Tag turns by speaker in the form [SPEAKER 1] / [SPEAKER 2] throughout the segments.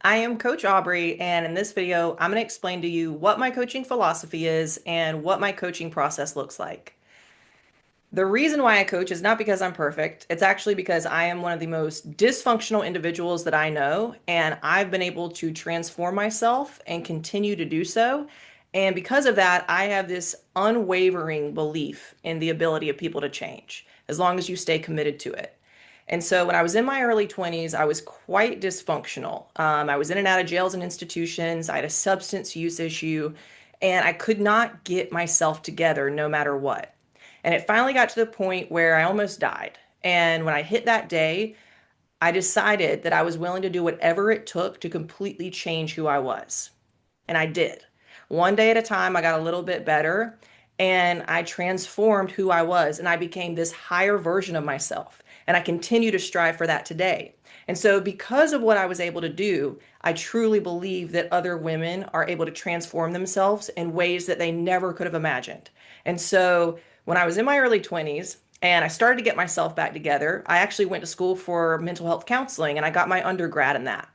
[SPEAKER 1] I am Coach Aubrey, and in this video, I'm going to explain to you what my coaching philosophy is and what my coaching process looks like. The reason why I coach is not because I'm perfect. It's actually because I am one of the most dysfunctional individuals that I know, and I've been able to transform myself and continue to do so. And because of that, I have this unwavering belief in the ability of people to change, as long as you stay committed to it. And so when I was in my early 20s, I was quite dysfunctional. I was in and out of jails and institutions. I had a substance use issue, and I could not get myself together no matter what. And it finally got to the point where I almost died. And when I hit that day, I decided that I was willing to do whatever it took to completely change who I was. And I did. One day at a time, I got a little bit better and I transformed who I was and I became this higher version of myself. And I continue to strive for that today. And so, because of what I was able to do, I truly believe that other women are able to transform themselves in ways that they never could have imagined. And so, when I was in my early 20s and I started to get myself back together, I actually went to school for mental health counseling and I got my undergrad in that.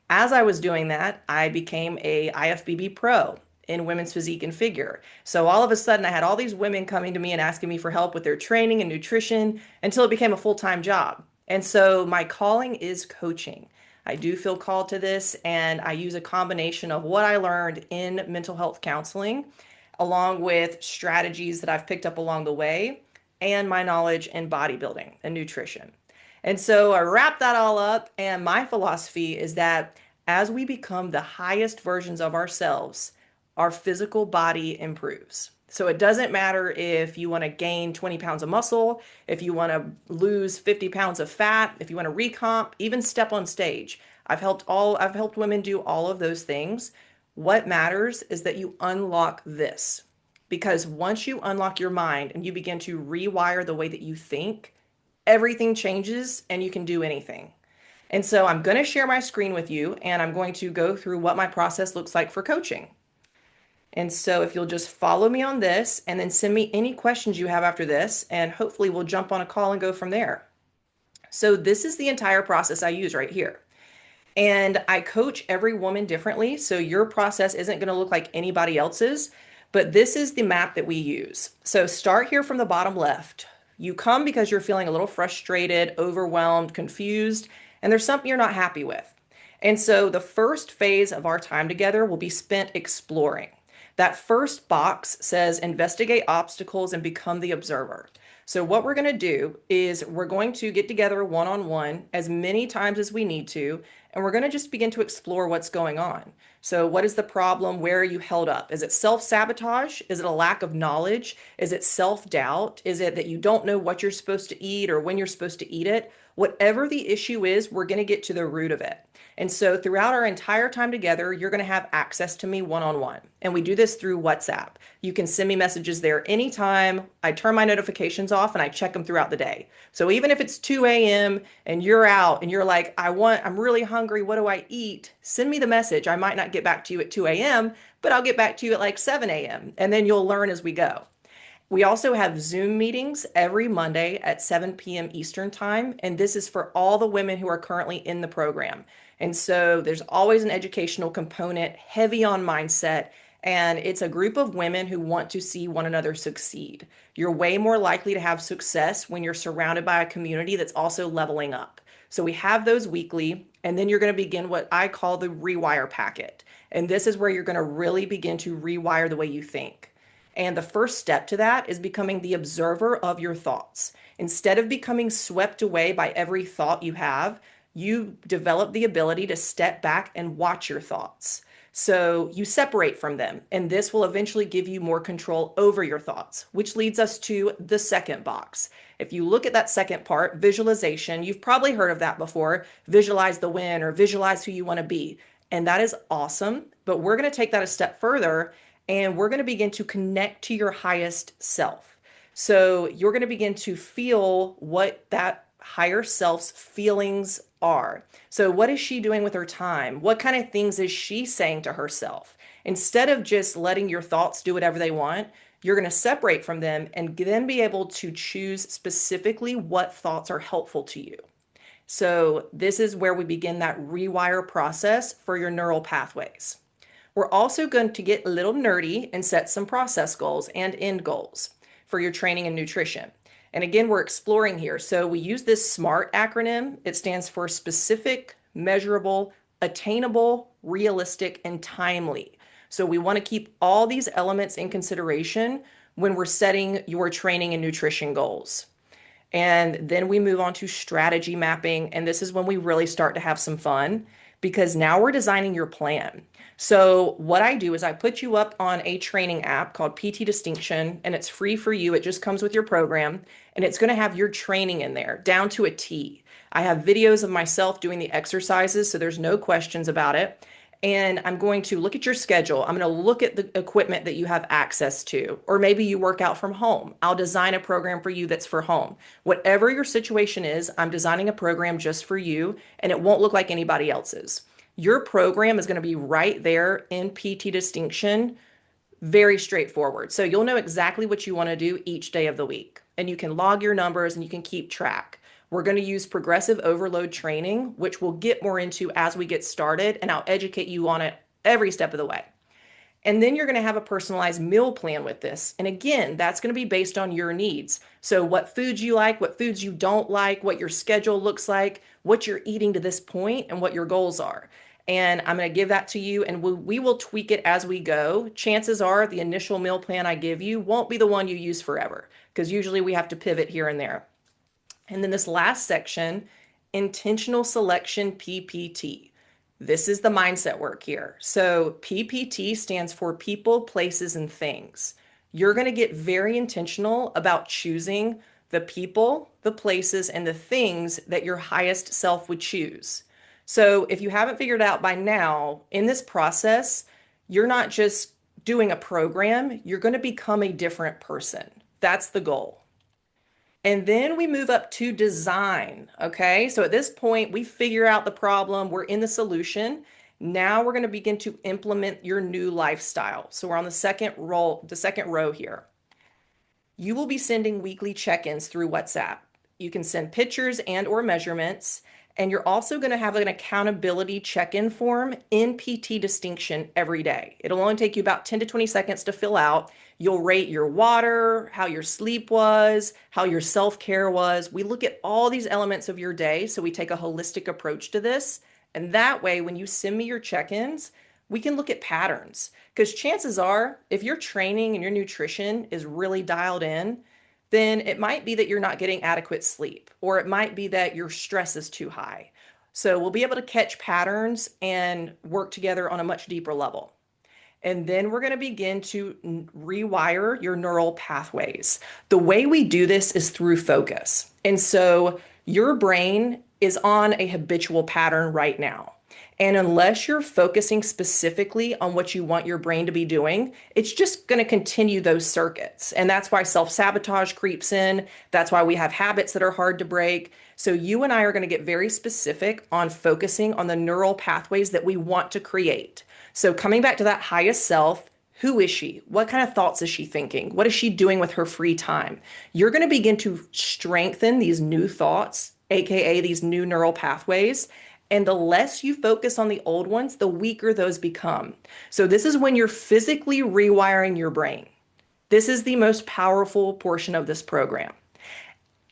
[SPEAKER 1] As I was doing that, I became a IFBB pro in women's physique and figure. So all of a sudden, I had all these women coming to me and asking me for help with their training and nutrition until it became a full-time job. And so my calling is coaching. I do feel called to this, and I use a combination of what I learned in mental health counseling, along with strategies that I've picked up along the way, and my knowledge in bodybuilding and nutrition. And so I wrap that all up, and my philosophy is that as we become the highest versions of ourselves, our physical body improves. So it doesn't matter if you want to gain 20 pounds of muscle, if you want to lose 50 pounds of fat, if you want to recomp, even step on stage. I've helped women do all of those things. What matters is that you unlock this. Because once you unlock your mind and you begin to rewire the way that you think, everything changes and you can do anything. And so I'm going to share my screen with you and I'm going to go through what my process looks like for coaching. And so if you'll just follow me on this and then send me any questions you have after this, and hopefully we'll jump on a call and go from there. So this is the entire process I use right here. And I coach every woman differently. So your process isn't going to look like anybody else's, but this is the map that we use. So start here from the bottom left. You come because you're feeling a little frustrated, overwhelmed, confused, and there's something you're not happy with. And so the first phase of our time together will be spent exploring. That first box says investigate obstacles and become the observer. So what we're going to do is we're going to get together one-on-one as many times as we need to, and we're going to just begin to explore what's going on. So what is the problem? Where are you held up? Is it self-sabotage? Is it a lack of knowledge? Is it self-doubt? Is it that you don't know what you're supposed to eat or when you're supposed to eat it? Whatever the issue is, we're going to get to the root of it. And so throughout our entire time together, you're going to have access to me one-on-one. And we do this through WhatsApp. You can send me messages there anytime. I turn my notifications off and I check them throughout the day. So even if it's 2 a.m. and you're out and you're like, I'm really hungry, what do I eat? Send me the message. I might not get back to you at 2 a.m., but I'll get back to you at like 7 a.m. And then you'll learn as we go. We also have Zoom meetings every Monday at 7 p.m. Eastern Time, and this is for all the women who are currently in the program. And so there's always an educational component, heavy on mindset, and it's a group of women who want to see one another succeed. You're way more likely to have success when you're surrounded by a community that's also leveling up. So we have those weekly, and then you're going to begin what I call the Rewire packet. And this is where you're going to really begin to rewire the way you think. And the first step to that is becoming the observer of your thoughts. Instead of becoming swept away by every thought you have, you develop the ability to step back and watch your thoughts. So you separate from them, and this will eventually give you more control over your thoughts, which leads us to the second box. If you look at that second part, visualization, you've probably heard of that before. Visualize the win or visualize who you want to be. And that is awesome, but we're going to take that a step further and we're going to begin to connect to your highest self. So you're going to begin to feel what that higher self's feelings are. So what is she doing with her time? What kind of things is she saying to herself? Instead of just letting your thoughts do whatever they want, you're going to separate from them and then be able to choose specifically what thoughts are helpful to you. So this is where we begin that rewire process for your neural pathways. We're also going to get a little nerdy and set some process goals and end goals for your training and nutrition. And again, we're exploring here. So we use this SMART acronym. It stands for specific, measurable, attainable, realistic, and timely. So we want to keep all these elements in consideration when we're setting your training and nutrition goals. And then we move on to strategy mapping. And this is when we really start to have some fun because now we're designing your plan. So what I do is I put you up on a training app called PT Distinction, and it's free for you. It just comes with your program, and it's going to have your training in there down to a T. I have videos of myself doing the exercises, so there's no questions about it. And I'm going to look at your schedule. I'm going to look at the equipment that you have access to, or maybe you work out from home. I'll design a program for you that's for home. Whatever your situation is, I'm designing a program just for you, and it won't look like anybody else's. Your program is going to be right there in PT Distinction, very straightforward. So you'll know exactly what you want to do each day of the week, and you can log your numbers and you can keep track. We're going to use progressive overload training, which we'll get more into as we get started, and I'll educate you on it every step of the way. And then you're going to have a personalized meal plan with this. And again, that's going to be based on your needs. So what foods you like, what foods you don't like, what your schedule looks like, what you're eating to this point, and what your goals are. And I'm going to give that to you, and we will tweak it as we go. Chances are the initial meal plan I give you won't be the one you use forever, because usually we have to pivot here and there. And then this last section, intentional selection PPT. This is the mindset work here. So PPT stands for people, places, and things. You're going to get very intentional about choosing the people, the places, and the things that your highest self would choose. So if you haven't figured out by now, in this process, you're not just doing a program, you're going to become a different person. That's the goal. And then we move up to design, okay? So at this point, we figure out the problem, we're in the solution. Now we're gonna begin to implement your new lifestyle. So we're on the second row here. You will be sending weekly check-ins through WhatsApp. You can send pictures and or measurements, and you're also gonna have an accountability check-in form in PT Distinction every day. It'll only take you about 10 to 20 seconds to fill out. You'll rate your water, how your sleep was, how your self-care was. We look at all these elements of your day, so we take a holistic approach to this. And that way, when you send me your check-ins, we can look at patterns. Because chances are, if your training and your nutrition is really dialed in, then it might be that you're not getting adequate sleep, or it might be that your stress is too high. So we'll be able to catch patterns and work together on a much deeper level. And then we're going to begin to rewire your neural pathways. The way we do this is through focus. And so your brain is on a habitual pattern right now. And unless you're focusing specifically on what you want your brain to be doing, it's just going to continue those circuits. And that's why self-sabotage creeps in. That's why we have habits that are hard to break. So you and I are going to get very specific on focusing on the neural pathways that we want to create. So coming back to that highest self, who is she? What kind of thoughts is she thinking? What is she doing with her free time? You're going to begin to strengthen these new thoughts, AKA these new neural pathways. And the less you focus on the old ones, the weaker those become. So this is when you're physically rewiring your brain. This is the most powerful portion of this program.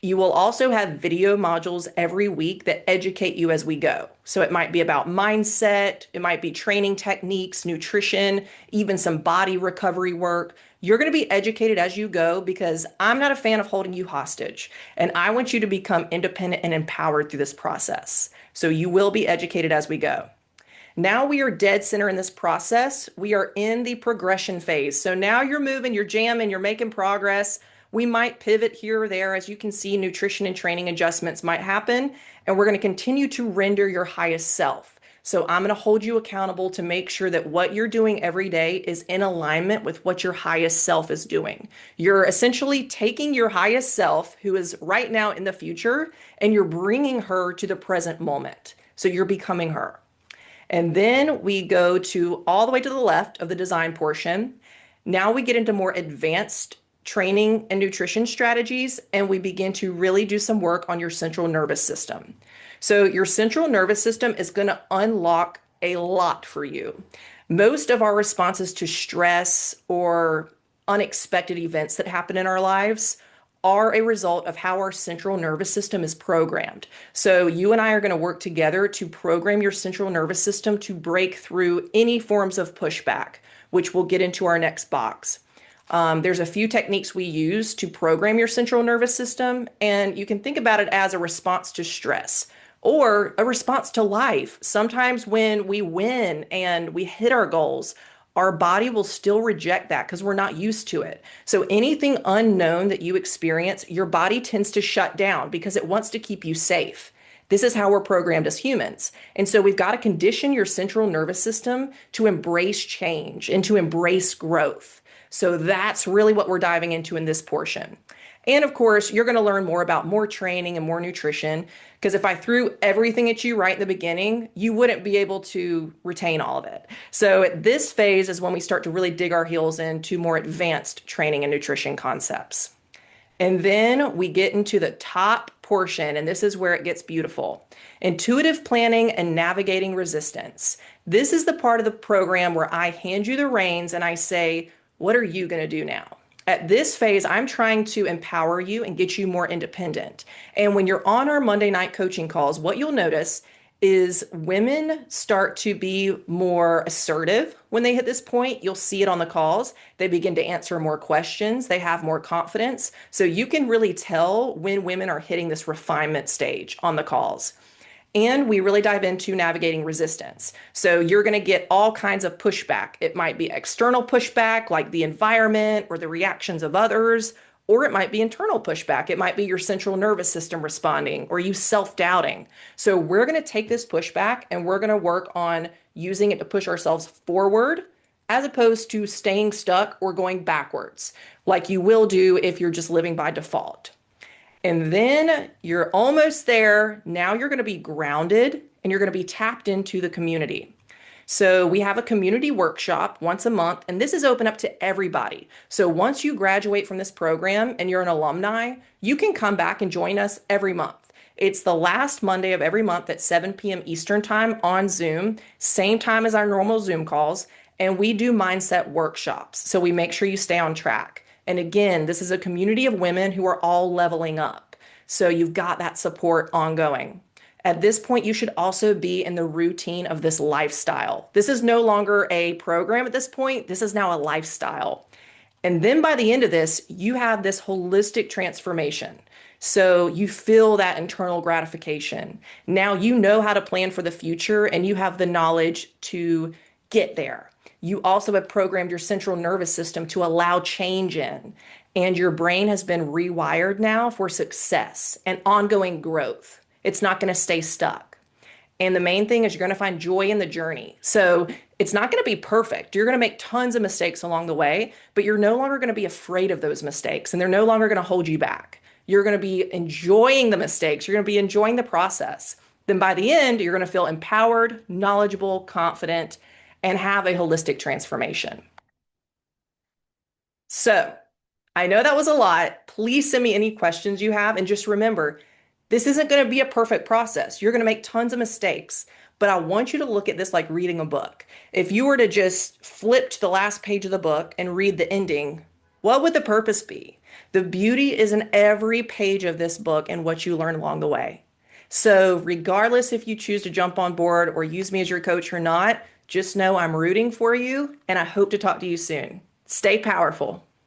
[SPEAKER 1] You will also have video modules every week that educate you as we go. So it might be about mindset, it might be training techniques, nutrition, even some body recovery work. You're going to be educated as you go because I'm not a fan of holding you hostage. And I want you to become independent and empowered through this process. So you will be educated as we go. Now we are dead center in this process. We are in the progression phase. So now you're moving, you're jamming, you're making progress. We might pivot here or there. As you can see, nutrition and training adjustments might happen, and we're going to continue to render your highest self. So I'm going to hold you accountable to make sure that what you're doing every day is in alignment with what your highest self is doing. You're essentially taking your highest self, who is right now in the future, and you're bringing her to the present moment. So you're becoming her. And then we go to all the way to the left of the design portion. Now we get into more advanced training and nutrition strategies, and we begin to really do some work on your central nervous system. So your central nervous system is going to unlock a lot for you. Most of our responses to stress or unexpected events that happen in our lives are a result of how our central nervous system is programmed. So you and I are going to work together to program your central nervous system to break through any forms of pushback, which we'll get into our next box. There's a few techniques we use to program your central nervous system, and you can think about it as a response to stress or a response to life. Sometimes when we win and we hit our goals, our body will still reject that because we're not used to it. So anything unknown that you experience, your body tends to shut down because it wants to keep you safe. This is how we're programmed as humans. And so we've got to condition your central nervous system to embrace change and to embrace growth. So that's really what we're diving into in this portion. And of course, you're going to learn more about more training and more nutrition, because if I threw everything at you right in the beginning, you wouldn't be able to retain all of it. So at this phase is when we start to really dig our heels into more advanced training and nutrition concepts. And then we get into the top portion, and this is where it gets beautiful. Intuitive planning and navigating resistance. This is the part of the program where I hand you the reins and I say, what are you going to do now? At this phase, I'm trying to empower you and get you more independent. And when you're on our Monday night coaching calls, what you'll notice is women start to be more assertive when they hit this point. You'll see it on the calls. They begin to answer more questions. They have more confidence. So you can really tell when women are hitting this refinement stage on the calls. And we really dive into navigating resistance. So you're going to get all kinds of pushback. It might be external pushback, like the environment or the reactions of others, or it might be internal pushback. It might be your central nervous system responding or you self-doubting. So we're going to take this pushback and we're going to work on using it to push ourselves forward as opposed to staying stuck or going backwards, like you will do if you're just living by default. And then you're almost there. Now you're going to be grounded and you're going to be tapped into the community. So we have a community workshop once a month, and this is open up to everybody. So once you graduate from this program and you're an alumni, you can come back and join us every month. It's the last Monday of every month at 7 p.m. Eastern time on Zoom, same time as our normal Zoom calls, and we do mindset workshops. So we make sure you stay on track. And again, this is a community of women who are all leveling up. So you've got that support ongoing. At this point, you should also be in the routine of this lifestyle. This is no longer a program at this point. This is now a lifestyle. And then by the end of this, you have this holistic transformation. So you feel that internal gratification. Now you know how to plan for the future and you have the knowledge to get there. You also have programmed your central nervous system to allow change in, and your brain has been rewired now for success and ongoing growth. It's not going to stay stuck. And the main thing is you're going to find joy in the journey. So it's not going to be perfect. You're going to make tons of mistakes along the way, but you're no longer going to be afraid of those mistakes, and they're no longer going to hold you back. You're going to be enjoying the mistakes. You're going to be enjoying the process. Then by the end, you're going to feel empowered, knowledgeable, confident, and have a holistic transformation. So I know that was a lot. Please send me any questions you have. And just remember, this isn't going to be a perfect process. You're going to make tons of mistakes, but I want you to look at this like reading a book. If you were to just flip to the last page of the book and read the ending, what would the purpose be? The beauty is in every page of this book and what you learn along the way. So regardless if you choose to jump on board or use me as your coach or not, just know I'm rooting for you and I hope to talk to you soon. Stay powerful.